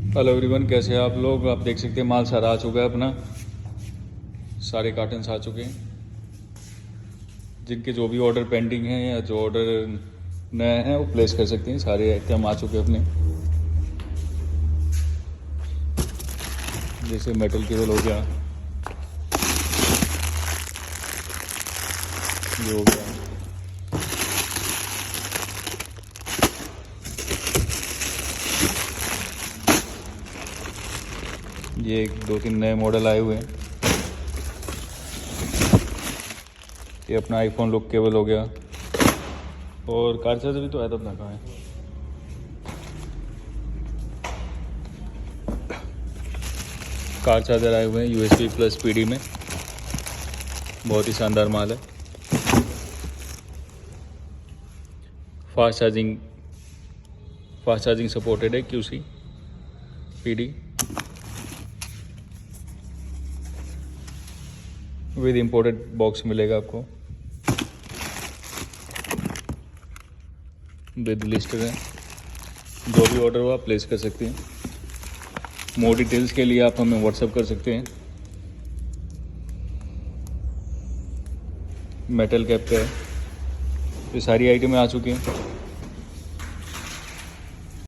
Hello everyone, कैसे हैं आप लोग। आप देख सकते हैं माल सारा आ चुका है अपना, सारे कार्टन्स आ चुके हैं। जिनके जो भी ऑर्डर पेंडिंग हैं या जो ऑर्डर नए हैं वो प्लेस कर सकते हैं। सारे आइटम आ चुके हैं अपने, जैसे मेटल केबल हो गया, ये हो गया, ये 2-3 नए मॉडल आए हुए हैं। ये अपना आईफोन लुक केबल हो गया, और कार चार्जर भी तो आया था अपना, कहाँ है। कार चार्जर आए हुए हैं USB प्लस PD में, बहुत ही शानदार माल है। फास्ट चार्जिंग सपोर्टेड है, QC PD with imported box मिलेगा आपको, विद लिस्ट है। जो भी ऑर्डर हो आप प्लेस कर सकते हैं। मोर डिटेल्स के लिए आप हमें व्हाट्सएप कर सकते हैं। मेटल कैप का है। ये सारी आइटमें आ चुकी हैं।